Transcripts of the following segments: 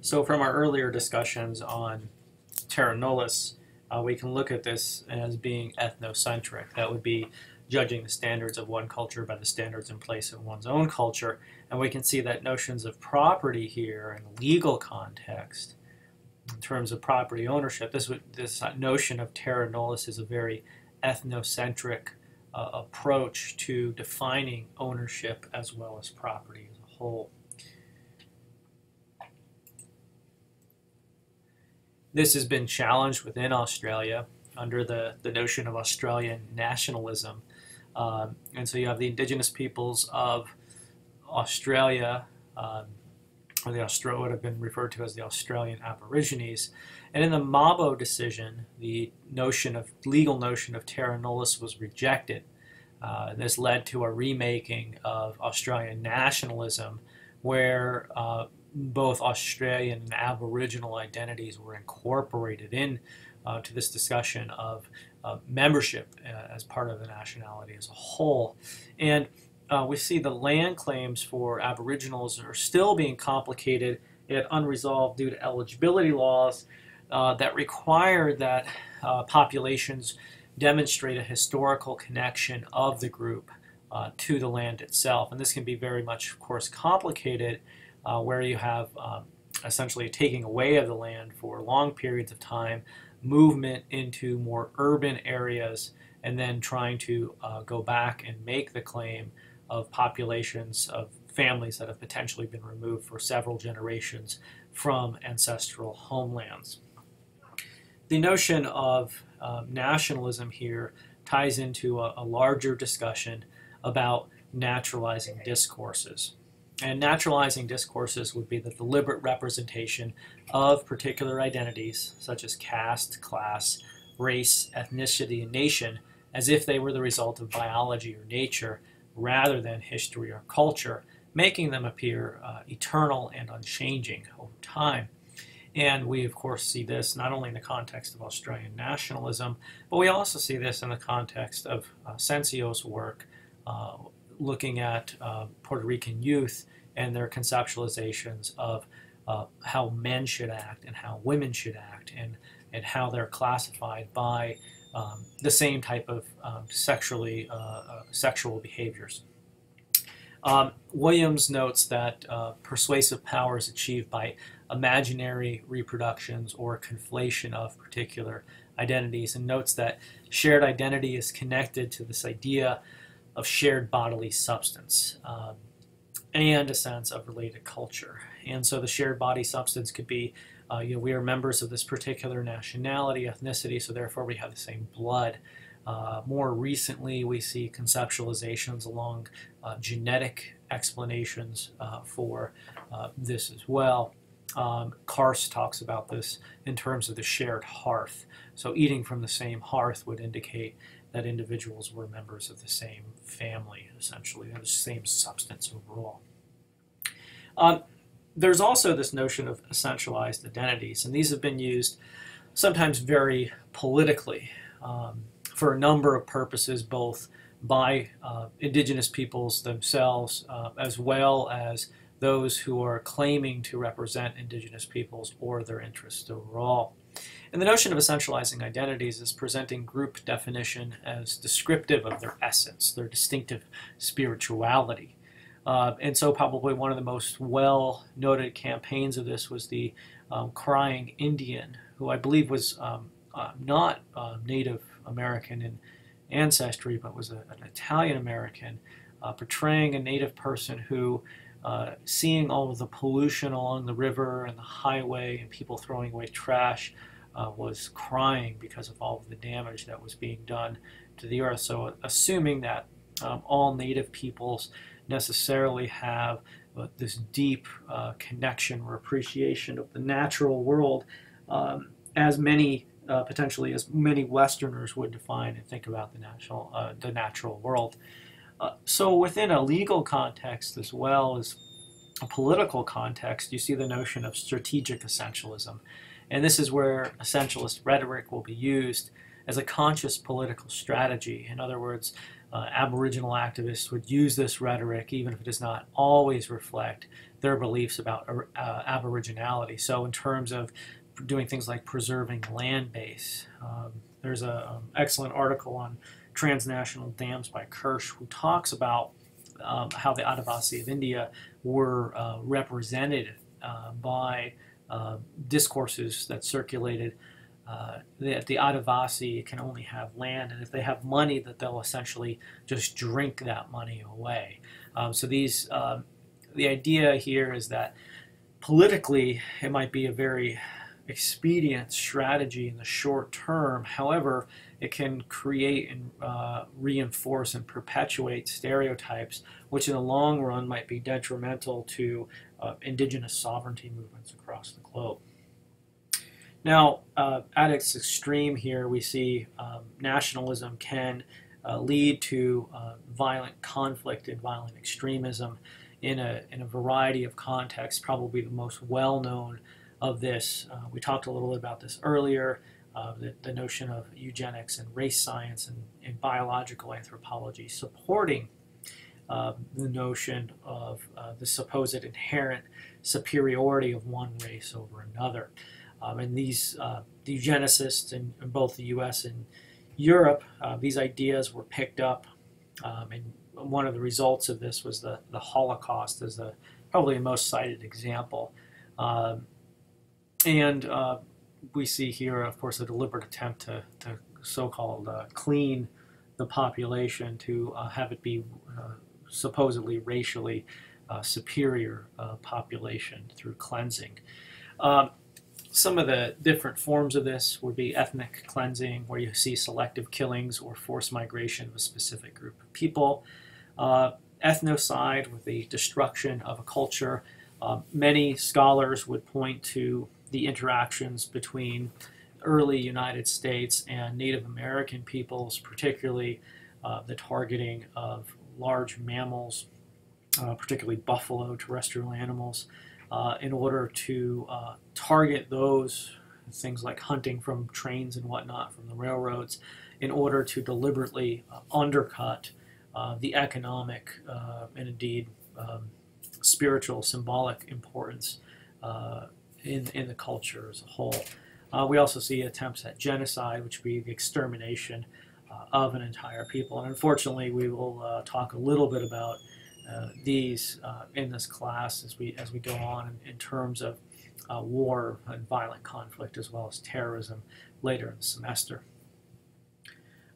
So from our earlier discussions on terra nullius, we can look at this as being ethnocentric. That would be judging the standards of one culture by the standards in place in one's own culture. And we can see that notions of property here in legal context, in terms of property ownership, this notion of terra nullius is a very ethnocentric approach to defining ownership as well as property as a whole. This has been challenged within Australia under the notion of Australian nationalism. And so you have the indigenous peoples of Australia, or what have been referred to as the Australian Aborigines. And in the Mabo decision, the legal notion of terra nullius was rejected. This led to a remaking of Australian nationalism, where both Australian and Aboriginal identities were incorporated in to this discussion of membership as part of the nationality as a whole. And we see the land claims for Aboriginals are still being complicated yet unresolved due to eligibility laws that require that populations demonstrate a historical connection of the group to the land itself. And this can be very much, of course, complicated where you have essentially a taking away of the land for long periods of time, movement into more urban areas, and then trying to go back and make the claim of populations of families that have potentially been removed for several generations from ancestral homelands. The notion of nationalism here ties into a larger discussion about naturalizing discourses. And naturalizing discourses would be the deliberate representation of particular identities, such as caste, class, race, ethnicity, and nation, as if they were the result of biology or nature, rather than history or culture, making them appear eternal and unchanging over time. And we, of course, see this not only in the context of Australian nationalism, but we also see this in the context of Sensio's work looking at Puerto Rican youth and their conceptualizations of how men should act and how women should act, and how they're classified by the same type of sexual behaviors. Williams notes that persuasive power is achieved by imaginary reproductions or conflation of particular identities, and notes that shared identity is connected to this idea of shared bodily substance and a sense of related culture. And so the shared body substance could be, we are members of this particular nationality, ethnicity, so therefore we have the same blood. More recently, we see conceptualizations along genetic explanations for this as well. Karst talks about this in terms of the shared hearth. So eating from the same hearth would indicate that individuals were members of the same family, essentially, the same substance overall. There's also this notion of essentialized identities, and these have been used sometimes very politically for a number of purposes, both by indigenous peoples themselves as well as those who are claiming to represent indigenous peoples or their interests overall. And the notion of essentializing identities is presenting group definition as descriptive of their essence, their distinctive spirituality. And so probably one of the most well-noted campaigns of this was the Crying Indian, who I believe was not Native American in ancestry, but was an Italian American, portraying a Native person who, seeing all of the pollution along the river and the highway and people throwing away trash, was crying because of all of the damage that was being done to the earth. So assuming that all Native peoples necessarily have this deep connection or appreciation of the natural world, as many potentially as many Westerners would define and think about the natural world. So within a legal context as well as a political context, you see the notion of strategic essentialism. And this is where essentialist rhetoric will be used as a conscious political strategy. In other words, Aboriginal activists would use this rhetoric, even if it does not always reflect their beliefs about Aboriginality. So in terms of doing things like preserving land base, there's an excellent article on transnational dams by Kirsch, who talks about how the Adivasi of India were represented by discourses that circulated that the Adivasi can only have land, and if they have money, that they'll essentially just drink that money away. So the idea here is that politically it might be a very expedient strategy in the short term. However, it can create and reinforce and perpetuate stereotypes, which in the long run might be detrimental to indigenous sovereignty movements across the globe. Now, at its extreme here, we see nationalism can lead to violent conflict and violent extremism in a variety of contexts. Probably the most well-known of this, we talked a little bit about this earlier, the notion of eugenics and race science and biological anthropology supporting the notion of the supposed inherent superiority of one race over another. And these the eugenicists in both the U.S. and Europe, these ideas were picked up, and one of the results of this was the Holocaust as probably the most cited example. And we see here, of course, a deliberate attempt to so-called clean the population, to have it be supposedly racially superior population through cleansing. Some of the different forms of this would be ethnic cleansing, where you see selective killings or forced migration of a specific group of people. Ethnocide, with the destruction of a culture. Many scholars would point to the interactions between early United States and Native American peoples, particularly the targeting of large mammals, particularly buffalo, terrestrial animals, in order to target those things like hunting from trains and whatnot from the railroads, in order to deliberately undercut the economic and indeed spiritual, symbolic importance in the culture as a whole. We also see attempts at genocide, which would be the extermination of an entire people. And unfortunately, we will talk a little bit about these in this class as we go on in terms of war and violent conflict, as well as terrorism later in the semester.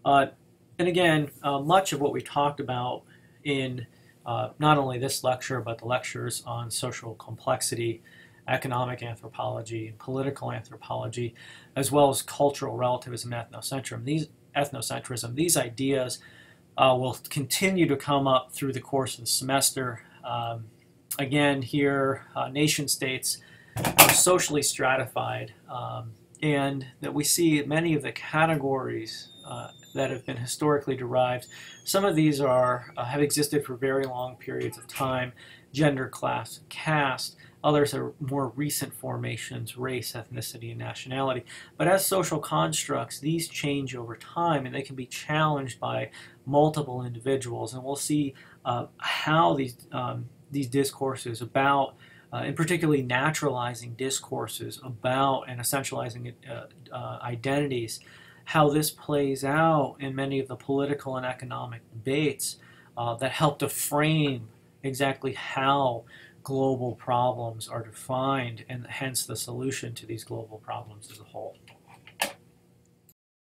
And again, much of what we talked about in not only this lecture, but the lectures on social complexity, economic anthropology, and political anthropology, as well as cultural relativism and ethnocentrism, these ideas will continue to come up through the course of the semester. Again, here, nation states are socially stratified, and that we see many of the categories that have been historically derived. Some of these have existed for very long periods of time: gender, class, caste. Others are more recent formations: race, ethnicity, and nationality. But as social constructs, these change over time, and they can be challenged by multiple individuals. And we'll see how these discourses about, and particularly naturalizing discourses about and essentializing identities, how this plays out in many of the political and economic debates that help to frame exactly how global problems are defined, and hence the solution to these global problems as a whole.